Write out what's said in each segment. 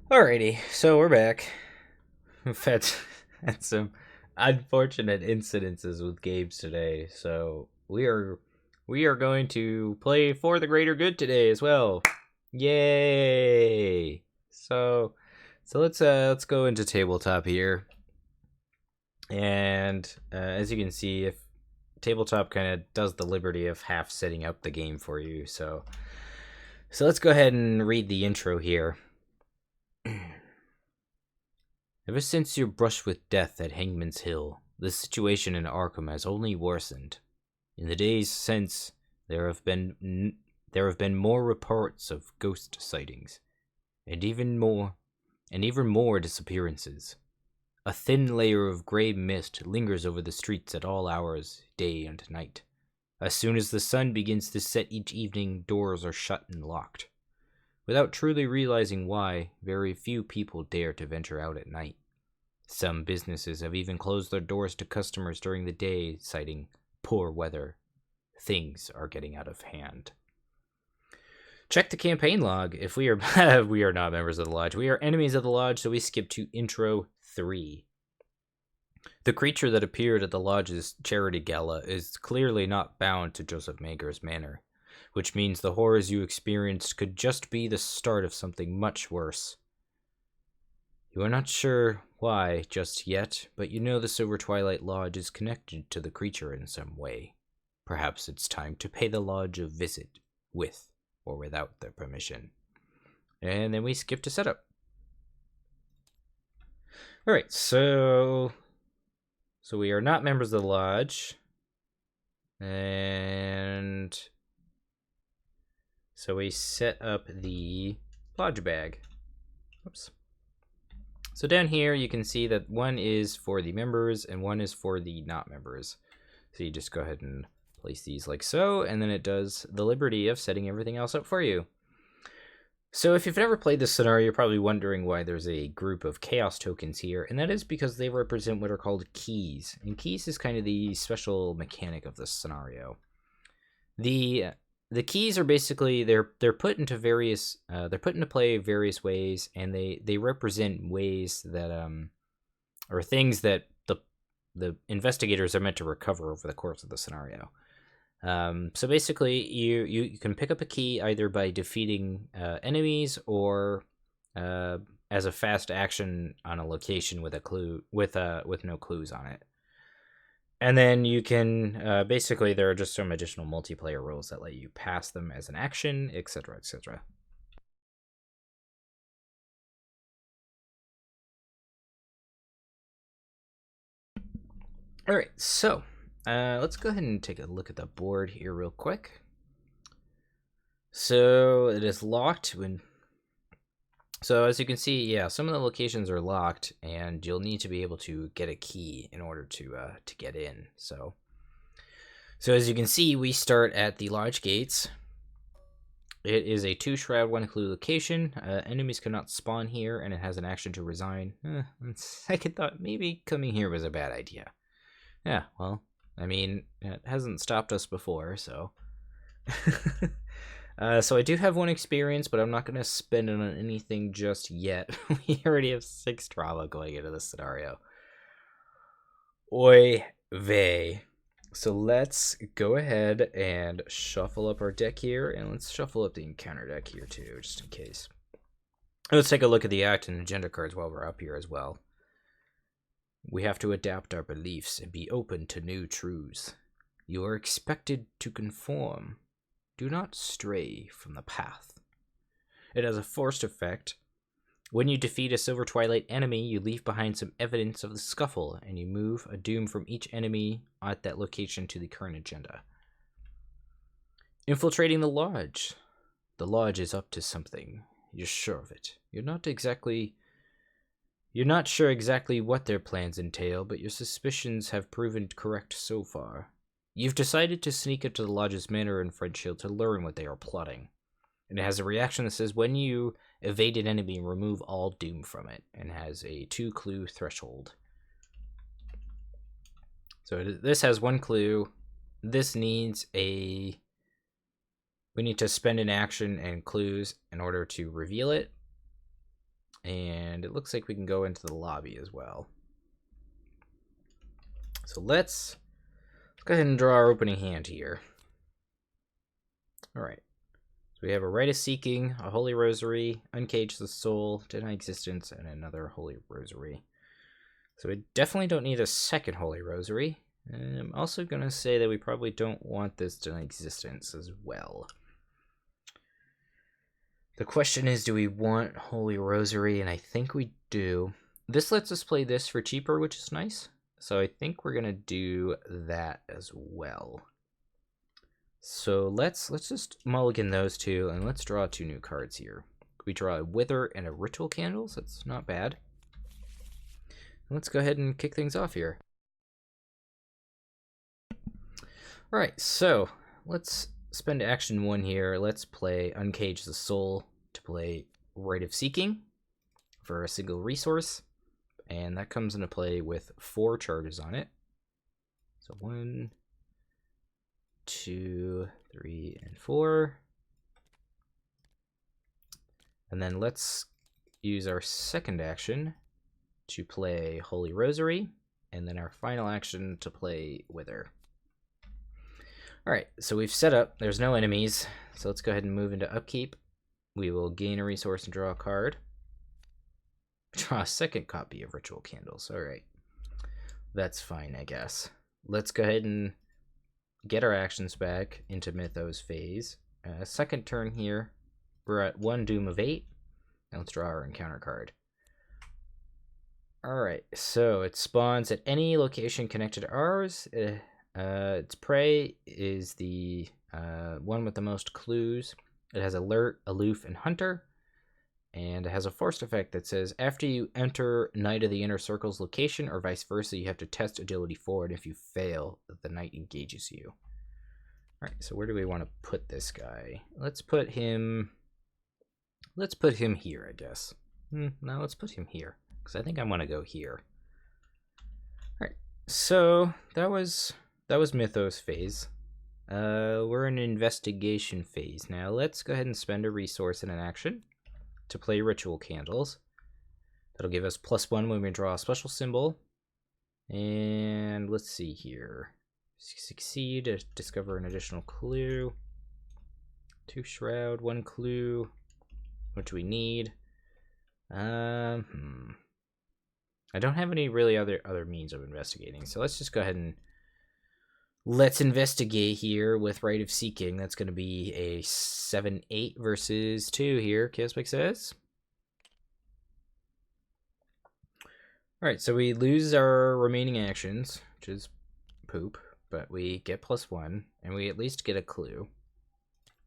Alrighty, so we're back. We've had some unfortunate incidences with games today, so we are going to play for the greater good today as well. Yay! So let's go into tabletop here, and as you can see, if tabletop kind of does the liberty of half setting up the game for you, so let's go ahead and read the intro here. Ever since your brush with death at Hangman's Hill, the situation in Arkham has only worsened. In the days since, there have been more reports of ghost sightings, and even more disappearances. A thin layer of gray mist lingers over the streets at all hours, day and night. As soon as the sun begins to set each evening, doors are shut and locked. Without truly realizing why, very few people dare to venture out at night. Some businesses have even closed their doors to customers during the day, citing poor weather. Things are getting out of hand. Check the campaign log. If we are we are not members of the lodge. We are enemies of the lodge, so we skip to intro 3. The creature that appeared at the lodge's charity gala is clearly not bound to Joseph Mager's manor, which means the horrors you experienced could just be the start of something much worse. You are not sure why just yet, but you know the Silver Twilight Lodge is connected to the creature in some way. Perhaps it's time to pay the lodge a visit, with or without their permission. And then we skip to setup. Alright, so we are not members of the lodge. And so we set up the lodge bag. Oops. So down here you can see that one is for the members and one is for the not members. So you just go ahead and place these like so, and then it does the liberty of setting everything else up for you. So if you've never played this scenario, you're probably wondering why there's a group of chaos tokens here, and that is because they represent what are called keys. And keys is kind of the special mechanic of this scenario. The keys are basically they're put into play various ways, and they represent ways that or things that the investigators are meant to recover over the course of the scenario. So basically, you can pick up a key either by defeating enemies or as a fast action on a location with a clue with no clues on it. And then you can, basically, there are just some additional multiplayer rules that let you pass them as an action, etc., etc. Alright, so, let's go ahead and take a look at the board here real quick. So, it is locked when... So, as you can see, yeah, some of the locations are locked, and you'll need to be able to get a key in order to get in, so as you can see, we start at the lodge gates. It is a 2-shroud, 1-clue location. Enemies cannot spawn here, and it has an action to resign. Second thought, maybe coming here was a bad idea. Yeah, well, I mean, it hasn't stopped us before, so... So I do have 1 experience, but I'm not going to spend it on anything just yet. We already have 6 trauma going into this scenario. Oy vey. So let's go ahead and shuffle up our deck here, and let's shuffle up the encounter deck here too, just in case. Let's take a look at the act and agenda cards while we're up here as well. We have to adapt our beliefs and be open to new truths. You are expected to conform. Do not stray from the path. It has a forced effect. When you defeat a Silver Twilight enemy, you leave behind some evidence of the scuffle, and you move a doom from each enemy at that location to the current agenda. Infiltrating the lodge. The lodge is up to something. You're sure of it. You're not sure exactly what their plans entail, but your suspicions have proven correct so far. You've decided to sneak into the lodge's manor in Friendshield to learn what they are plotting. And it has a reaction that says when you evade an enemy, remove all doom from it, and has a 2-clue threshold. So this has 1 clue. This needs we need to spend an action and clues in order to reveal it. And it looks like we can go into the lobby as well. So let's go ahead and draw our opening hand here. Alright. So we have a Rite of Seeking, a Holy Rosary, Uncage the Soul, Deny Existence, and another Holy Rosary. So we definitely don't need a second Holy Rosary. And I'm also going to say that we probably don't want this Deny Existence as well. The question is, do we want Holy Rosary? And I think we do. This lets us play this for cheaper, which is nice. So I think we're going to do that as well. So let's just mulligan those two, and let's draw 2 new cards here. We draw a Wither and a Ritual Candles. That's not bad. Let's go ahead and kick things off here. Alright, so let's spend action 1 here. Let's play Uncage the Soul to play Rite of Seeking for a single resource. And that comes into play with 4 charges on it. So 1, 2, 3, and 4. And then let's use our second action to play Holy Rosary, and then our final action to play Wither. Alright, so we've set up. There's no enemies, so let's go ahead and move into Upkeep. We will gain a resource and draw a card. Draw a second copy of Ritual Candles. Alright. That's fine, I guess. Let's go ahead and get our actions back into Mythos phase. Second turn here, we're at 1 Doom of 8. And let's draw our encounter card. Alright, so it spawns at any location connected to ours. Its prey is the one with the most clues. It has Alert, Aloof, and Hunter. And it has a forced effect that says, after you enter Knight of the Inner Circle's location, or vice versa, you have to test Agility 4, and if you fail, the Knight engages you. Alright, so where do we want to put this guy? Let's put him here, I guess. No, let's put him here, because I think I want to go here. Alright, so that was Mythos phase. We're in investigation phase now. Let's go ahead and spend a resource in an action to play Ritual Candles. That'll give us +1 when we draw a special symbol. And let's see here. Succeed to discover an additional clue. 2 Shroud, 1 clue. What do we need? I don't have any really other means of investigating, so let's just go ahead and let's investigate here with Rite of Seeking. That's going to be a 7-8 versus 2 here, Chaosmix says. Alright, so we lose our remaining actions, which is poop, but we get +1, and we at least get a clue.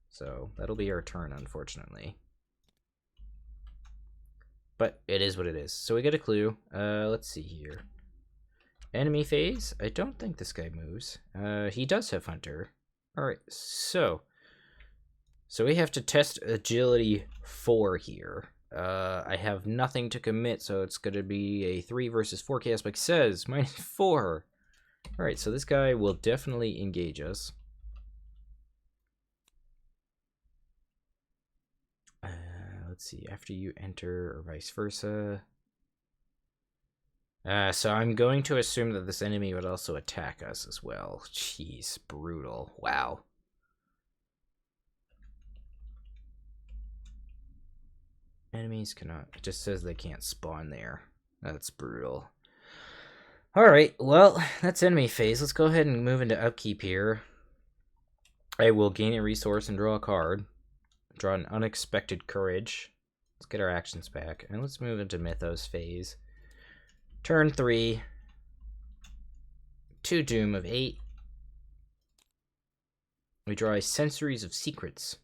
So that'll be our turn, unfortunately. But it is what it is. So we get a clue. Let's see here. Enemy phase. I don't think this guy moves. He does have Hunter. Alright, so we have to test Agility 4 here. I have nothing to commit, so it's going to be a 3 versus 4. Chaosmix says -4. Alright, so this guy will definitely engage us. Let's see, after you enter, or vice versa. So I'm going to assume that this enemy would also attack us as well. Jeez, brutal. Wow. Enemies cannot... It just says they can't spawn there. That's brutal. Alright, well, that's enemy phase. Let's go ahead and move into Upkeep here. I will gain a resource and draw a card. Draw an Unexpected Courage. Let's get our actions back. And let's move into Mythos phase. Turn 3. 2 Doom of 8. We draw a Centuries of Secrets.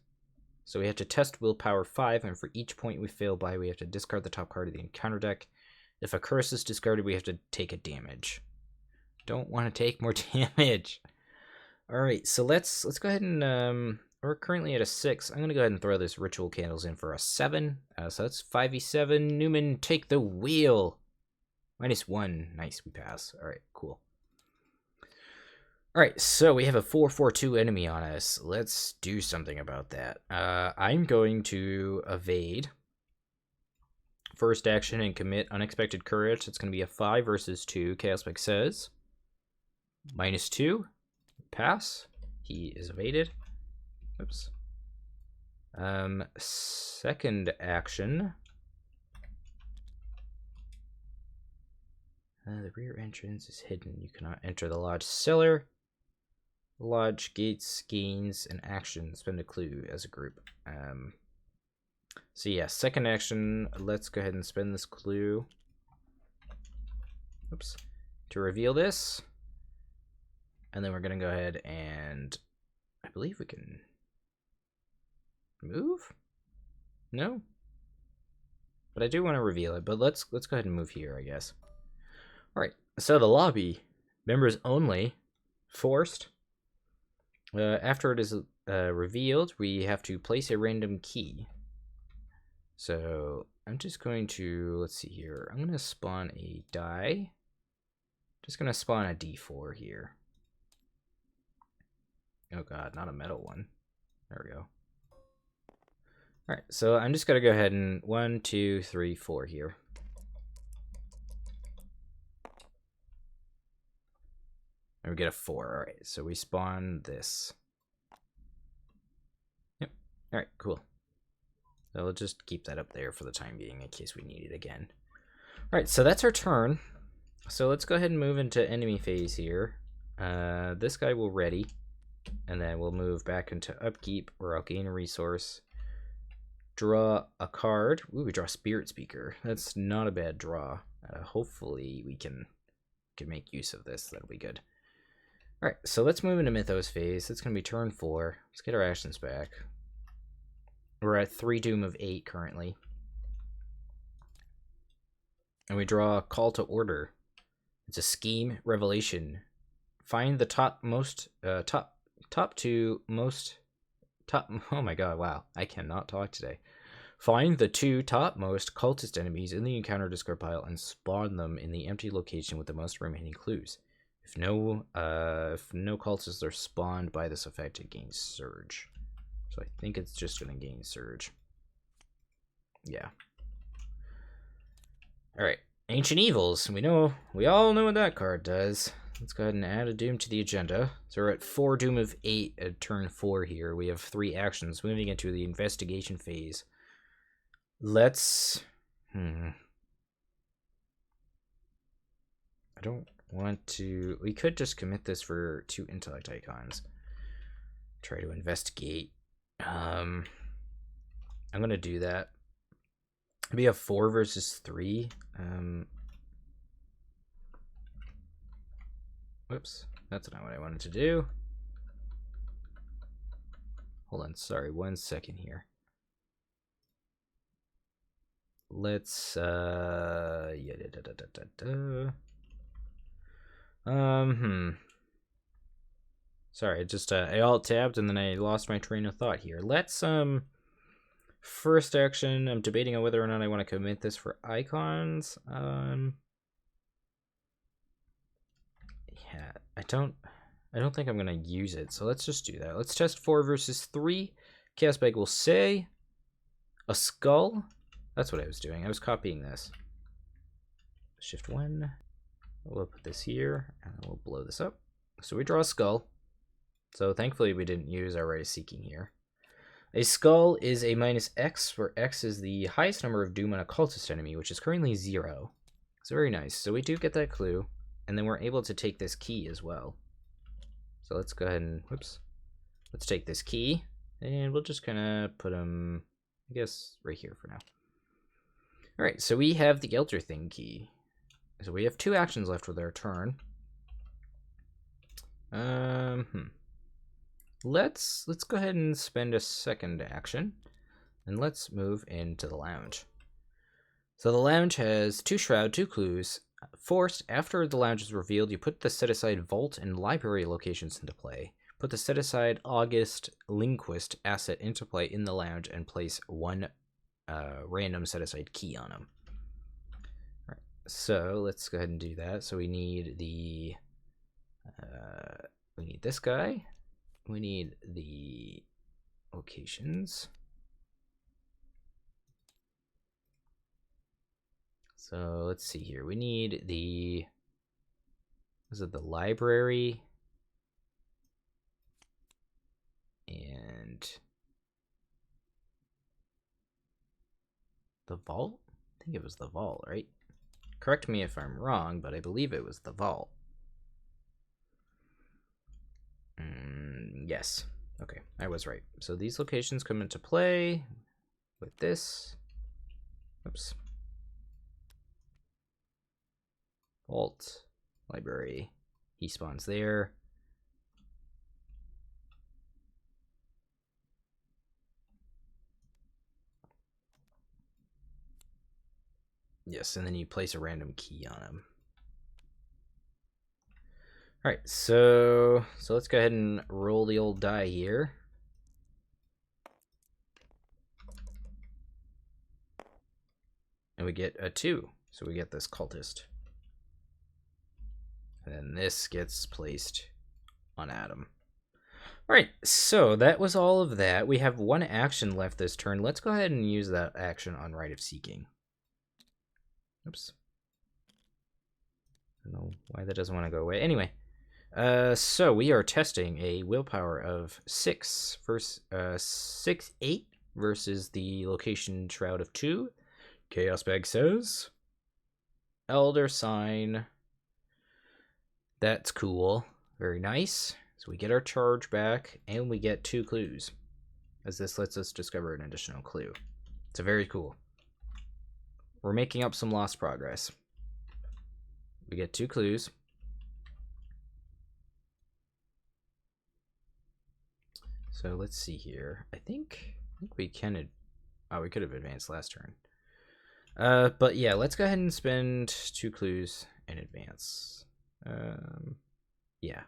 So we have to test Willpower 5, and for each point we fail by, we have to discard the top card of the encounter deck. If a curse is discarded, we have to take a damage. Don't want to take more damage. Alright, so let's go ahead and... we're currently at a 6. I'm going to go ahead and throw this Ritual Candles in for a 7. So that's 5v7. Newman, take the wheel. -1. Nice, we pass. Alright, cool. Alright, so we have a 4/4/2 enemy on us. Let's do something about that. I'm going to evade First action and commit unexpected courage. It's going to be a 5 versus 2. Chaos Spike says -2. Pass. He is evaded. Oops. Second action. The rear entrance is hidden. You cannot enter the lodge cellar. Lodge gates gains an action. Spend a clue as a group. So yeah, second action. Let's go ahead and spend this clue. Oops. To reveal this. And then we're going to go ahead and I believe we can move? No? But I do want to reveal it, but let's go ahead and move here, I guess. Alright, so the lobby, members only, forced. After it is revealed, we have to place a random key. So I'm just going to, let's see here, I'm going to spawn a die. Just going to spawn a D4 here. Oh god, not a metal one. There we go. Alright, so I'm just going to go ahead and 1, 2, 3, 4 here. And we get a 4. Alright, so we spawn this. Yep. Alright, cool. So we'll just keep that up there for the time being in case we need it again. Alright, so that's our turn. So let's go ahead and move into enemy phase here. This guy will ready. And then we'll move back into upkeep where I'll gain a resource. Draw a card. Ooh, we draw Spirit Speaker. That's not a bad draw. Hopefully we can make use of this. That'll be good. Alright, so let's move into Mythos phase. It's going to be turn 4. Let's get our actions back. We're at 3 Doom of 8 currently. And we draw Call to Order. It's a scheme revelation. Find the top two most oh my god, wow, I cannot talk today. Find the 2 topmost cultist enemies in the encounter discard pile and spawn them in the empty location with the most remaining clues. If no cultists are spawned by this effect, it gains Surge. So I think it's just going to gain Surge. Yeah. Alright, Ancient Evils. We all know what that card does. Let's go ahead and add a Doom to the agenda. So we're at 4 Doom of 8 at turn 4 here. We have 3 actions moving into the investigation phase. Let's... I don't want to... We could just commit this for 2 intellect icons. Try to investigate. I'm going to do that. We have 4 versus 3. Whoops, that's not what I wanted to do. Hold on, sorry, 1 second here. Let's, Sorry, I alt-tabbed and then I lost my train of thought here. Let's, first action, I'm debating on whether or not I want to commit this for icons. Yeah, I don't think I'm gonna use it, so let's just do that. Let's test 4 versus 3. Chaos Bag will say a skull. That's what I was doing. I was copying this. Shift 1. We'll put this here, and we'll blow this up. So we draw a skull. So thankfully we didn't use our Ray of Seeking here. A skull is a -X, where X is the highest number of Doom on a cultist enemy, which is currently 0. It's very nice. So we do get that clue. And then we're able to take this key as well. So let's go ahead and, whoops. Let's take this key, and we'll just kind of put them, I guess, right here for now. Alright, so we have the Elder Thing key. So we have 2 actions left with our turn. Let's go ahead and spend a second action, and let's move into the lounge. So the lounge has 2 shroud, 2 clues. Forced, after the lounge is revealed, you put the set-aside vault and library locations into play. Put the set-aside August Linguist asset into play in the lounge and place 1 random set-aside key on them. Right, so let's go ahead and do that. So we need the... we need this guy. We need the locations. So let's see here. We need the... Was it the library? And... the vault? I think it was the vault, right? Correct me if I'm wrong, but I believe it was the vault. Yes. Okay, I was right. So these locations come into play with this. Oops. Vault, library. He spawns there. Yes, and then you place a random key on him. All right, so let's go ahead and roll the old die here. And we get a 2, so we get this cultist. And then this gets placed on Adam. All right, so that was all of that. We have one action left this turn. Let's go ahead and use that action on Rite of Seeking. Oops. I don't know why that doesn't want to go away. Anyway, so we are testing a willpower of 6 versus 6-8 versus the location Shroud of 2. Chaos Bag says Elder Sign. That's cool. Very nice. So we get our charge back, and we get 2 clues, as this lets us discover an additional clue. It's very cool. We're making up some lost progress. We get 2 clues. So let's see here. I think we can... Oh, we could have advanced last turn. But yeah, let's go ahead and spend 2 clues in advance. Yeah.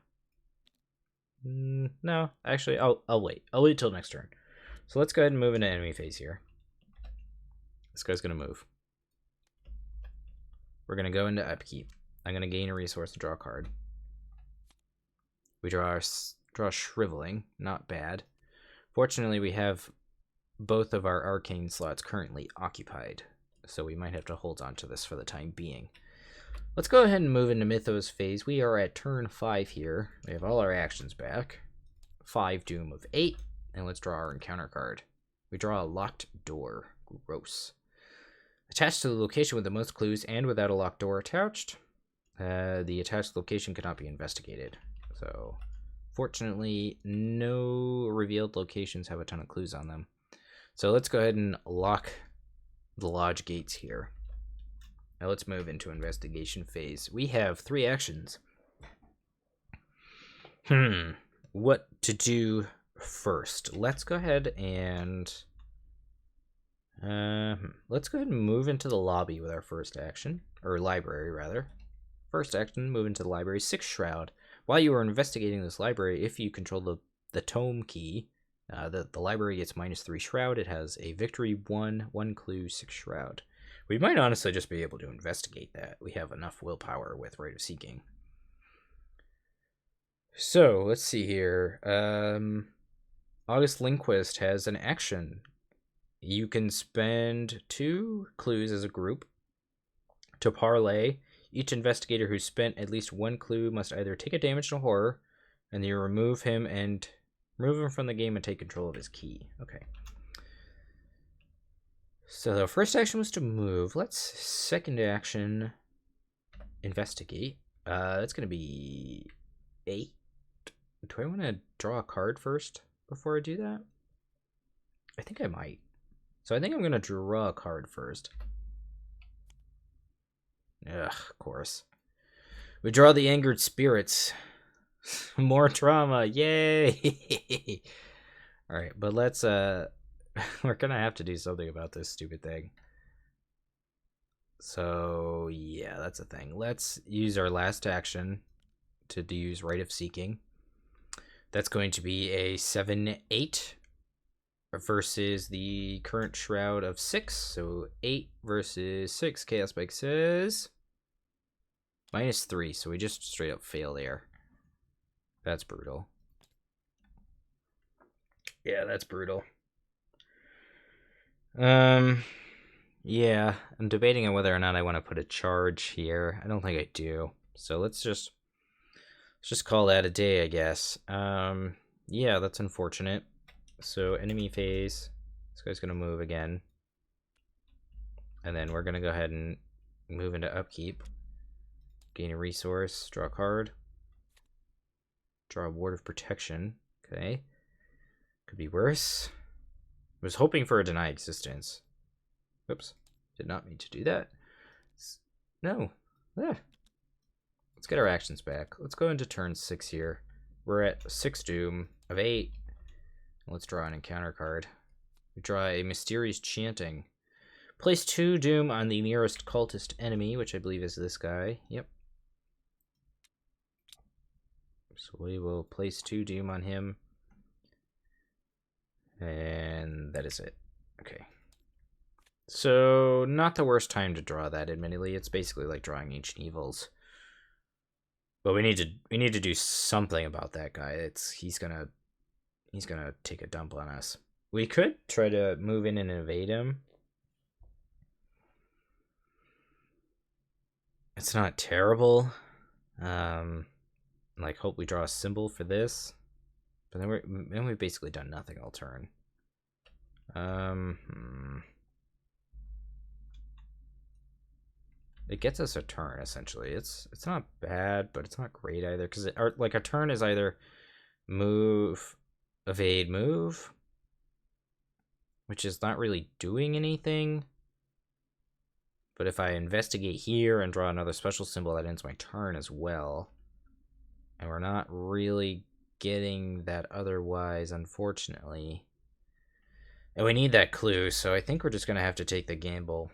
No, actually, I'll wait. I'll wait till next turn. So let's go ahead and move into enemy phase here. This guy's gonna move. We're gonna go into upkeep. I'm gonna gain a resource to draw a card. We draw Shriveling, not bad. Fortunately, we have both of our arcane slots currently occupied, so we might have to hold on to this for the time being. Let's go ahead and move into Mythos phase. We are at turn 5 here. We have all our actions back. 5 Doom of 8, and let's draw our encounter card. We draw a Locked Door. Gross. Attached to the location with the most clues and without a locked door attached. The attached location cannot be investigated. So, fortunately, no revealed locations have a ton of clues on them. So let's go ahead and lock the lodge gates here. Now let's move into investigation phase. We have 3 actions. What to do first? Let's go ahead and move into the lobby with our first action, or library rather. First action, move into the library. 6 Shroud. While you are investigating this library, if you control the tome key, the library gets -3 Shroud. It has a victory 1 clue, 6 Shroud. We might honestly just be able to investigate that. We have enough willpower with Rite of Seeking. So, let's see here. August Lindquist has an action. You can spend 2 clues as a group to parlay. Each investigator who spent at least 1 clue must either take a damage to horror, and you remove him from the game and take control of his key. Okay. So the first action was to move. Let's second action investigate. That's gonna be 8. Do I want to draw a card first before I do that? I think I might. So I think I'm gonna draw a card first. Ugh, of course. We draw the Angered Spirits. More trauma, yay! Alright, but let's, we're gonna have to do something about this stupid thing. So, yeah, that's a thing. Let's use our last action to use Rite of Seeking. That's going to be a 7-8 versus the current Shroud of 6. So 8 versus 6. Chaos Bike says -3. So we just straight up fail there. That's brutal. Yeah, that's brutal. Yeah, Yeah, I'm debating on whether or not I want to put a charge here. I don't think I do. So let's just call that a day, I guess. Yeah, that's unfortunate. So enemy phase. This guy's gonna move again. And then we're gonna go ahead and move into upkeep. Gain a resource, draw a card. Draw a ward of protection. Okay. Could be worse. I was hoping for a deny existence. Oops. Did not mean to do that. No. Yeah. Let's get our actions back. Let's go into turn 6 here. We're at 6 doom of 8. Let's draw an encounter card. We draw a mysterious chanting. Place 2 doom on the nearest cultist enemy, which I believe is this guy. Yep. So we will place 2 doom on him. And that is it. Okay. So, not the worst time to draw that, admittedly. It's basically like drawing Ancient Evils. But we need to do something about that guy. He's gonna take a dump on us. We could try to move in and evade him. It's not terrible. Like, hope we draw a symbol for this. But then we've basically done nothing all turn. It gets us a turn, essentially. It's not bad, but it's not great either. Because like a turn is either move, evade, move, which is not really doing anything. But if I investigate here and draw another special symbol, that ends my turn as well. And we're not really getting that otherwise, unfortunately. And we need that clue, so I think we're just going to have to take the gamble.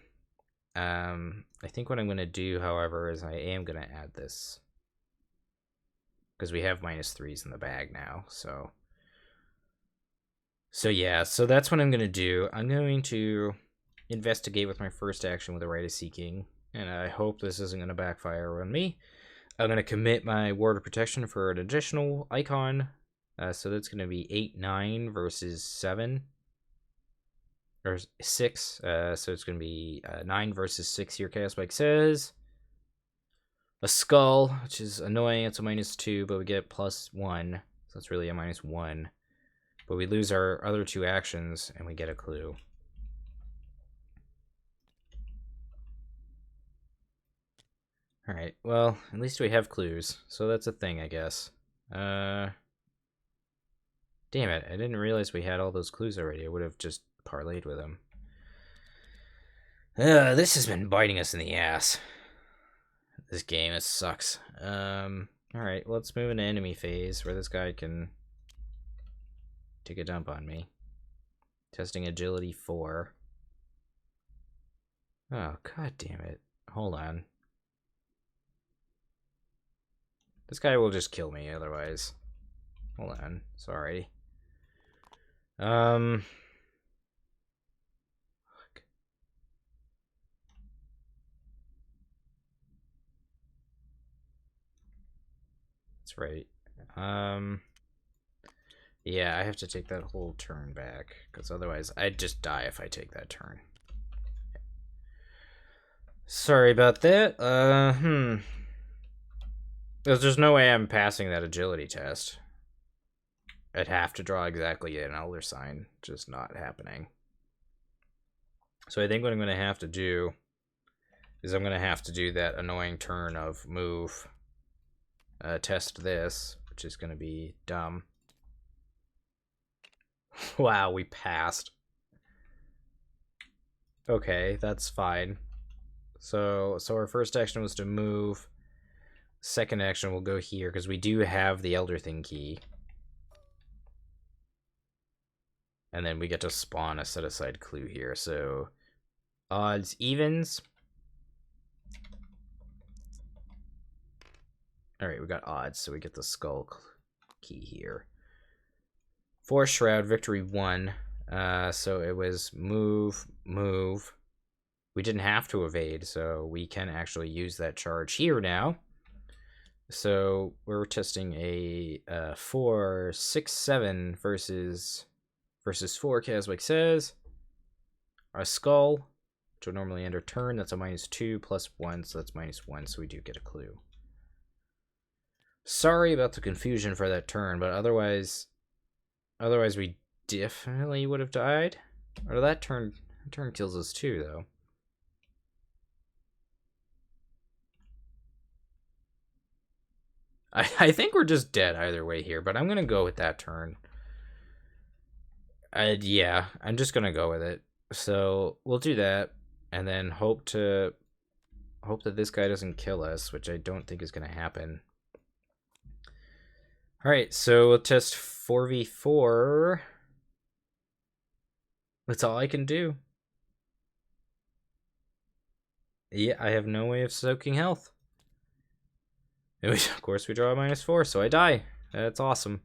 I think what I'm going to do, however, is I am going to add this. Because we have -3s in the bag now, so... So yeah, so that's what I'm going to do. I'm going to investigate with my first action with the Rite of Seeking, and I hope this isn't going to backfire on me. I'm going to commit my Ward of Protection for an additional icon, so that's going to be 8-9 versus 7. Or 6, so it's going to be 9 versus 6 here, Chaos Spike says. A skull, which is annoying, it's a -2, but we get +1, so it's really a -1. But we lose our other 2 actions, and we get a clue. Alright, well, at least we have clues, so that's a thing, I guess. Damn it, I didn't realize we had all those clues already. I would have just parlayed with them. This has been biting us in the ass. This game, it sucks. Alright, well, let's move into enemy phase, where this guy can take a dump on me. Testing agility 4. Oh, god damn it. Hold on. This guy will just kill me otherwise. Hold on, sorry. Fuck. That's right. Yeah, I have to take that whole turn back, because otherwise I'd just die if I take that turn. Sorry about that. There's no way I'm passing that agility test. I'd have to draw exactly an Elder Sign. Just not happening. So I think what I'm going to have to do is I'm going to have to do that annoying turn of move, test this, which is going to be dumb. Wow, we passed. Okay, that's fine. So our first action was to move. Second action will go here, because we do have the Elder Thing key. And then we get to spawn a set-aside clue here. So, odds, evens. Alright, we got odds, so we get the skull key here. Force Shroud, victory 1. So it was move, move. We didn't have to evade, so we can actually use that charge here now. So we're testing a 4, 6, 7 versus 4, Caswick says. A skull, which would normally end our turn. That's a -2 plus 1, so that's -1, so we do get a clue. Sorry about the confusion for that turn, but otherwise we definitely would have died. Or that turn kills us too, though. I think we're just dead either way here, but I'm gonna go with that turn. Yeah, I'm just gonna go with it. So we'll do that, and then hope that this guy doesn't kill us, which I don't think is gonna happen. All right, so we'll test 4v4. That's all I can do. Yeah, I have no way of soaking health. And of course, we draw a -4, so I die. That's awesome.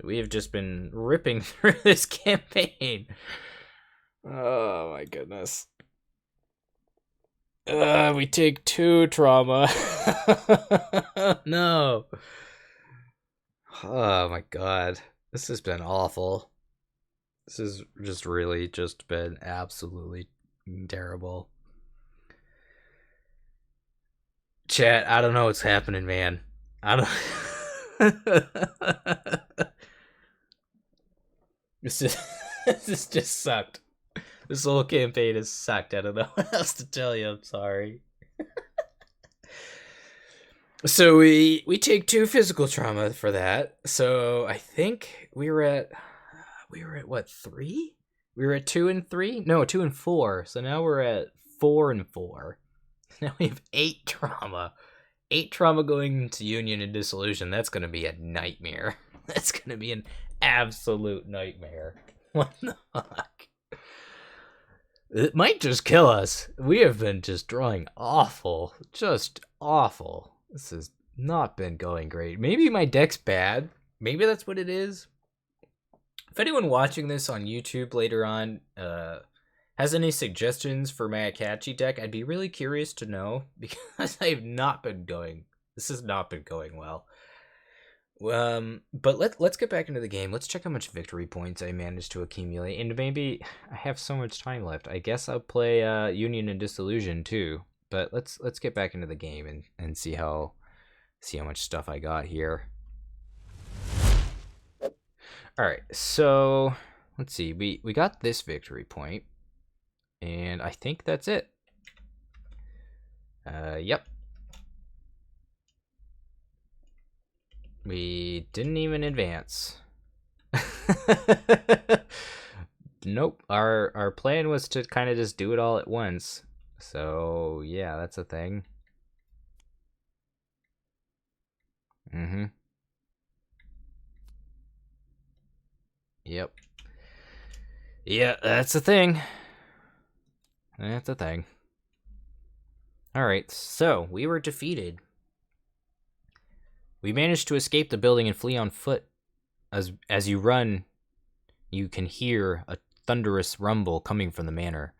We have just been ripping through this campaign. Oh my goodness. We take 2 trauma. No. Oh my god. This has been awful. This has just really just been absolutely terrible. Chat, I don't know what's happening, man. I don't... This just sucked. This whole campaign has sucked. I don't know what else to tell you. I'm sorry. So we take 2 physical trauma for that. So I think we were at what, 3? We were at 2 and 3? No, 2 and 4. So now we're at 4 and 4. Now we have 8 trauma. 8 trauma going into Union and Dissolution. That's going to be a nightmare. That's going to be an absolute nightmare. What the fuck? It might just kill us. We have been just drawing awful. Just awful. This has not been going great. Maybe my deck's bad. Maybe that's what it is. If anyone watching this on YouTube later on has any suggestions for my Akachi deck, I'd be really curious to know, because I've not been going. This has not been going well. But let's get back into the game. Let's check how much victory points I managed to accumulate, and maybe I have so much time left. I guess I'll play Union and Dissolution too. But let's get back into the game and see how much stuff I got here. All right, so let's see. We got this victory point, and I think that's it. Yep. We didn't even advance. Nope. Our plan was to kind of just do it all at once. So yeah, that's a thing. Yep. Yeah, that's a thing. That's a thing. Alright, so we were defeated. We managed to escape the building and flee on foot. As you run, you can hear a thunderous rumble coming from the manor.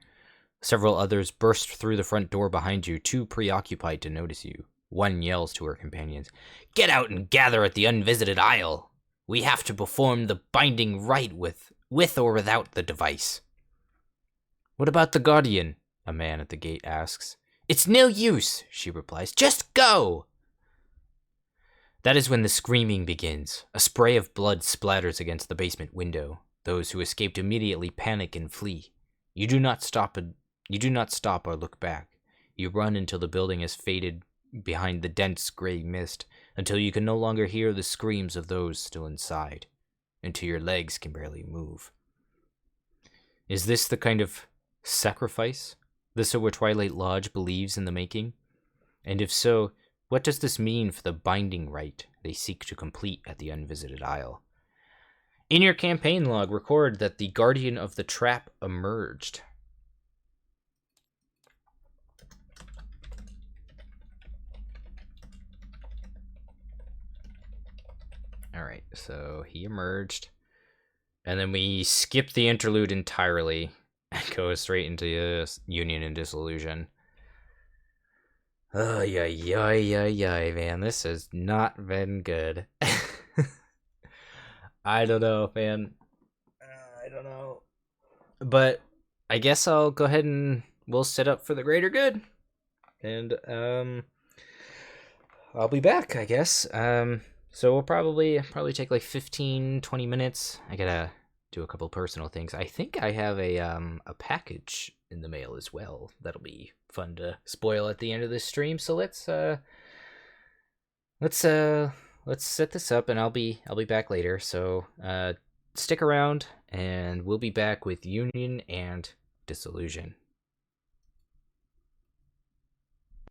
Several others burst through the front door behind you, too preoccupied to notice you. One yells to her companions, "Get out and gather at the unvisited isle! We have to perform the binding rite with or without the device." "What about the guardian?" a man at the gate asks. "It's no use," she replies. "Just go!" That is when the screaming begins. A spray of blood splatters against the basement window. Those who escaped immediately panic and flee. You do not stop or look back. You run until the building has faded behind the dense gray mist, until you can no longer hear the screams of those still inside, until your legs can barely move. Is this the kind of sacrifice the Silver Twilight Lodge believes in the making? And if so, what does this mean for the binding rite they seek to complete at the unvisited isle? In your campaign log, record that the guardian of the trap emerged. Alright, so he emerged. And then we skip the interlude entirely and go straight into Union and Dissolution. Oh, yeah, man. This has not been good. I don't know, man. I don't know. But I guess I'll go ahead and we'll set up for the greater good. And I'll be back, I guess. So we'll probably take like 15-20 minutes. I gotta do a couple personal things. I think I have a package in the mail as well. That'll be fun to spoil at the end of this stream. So let's set this up, and I'll be back later. So stick around, and we'll be back with Union and Disillusion.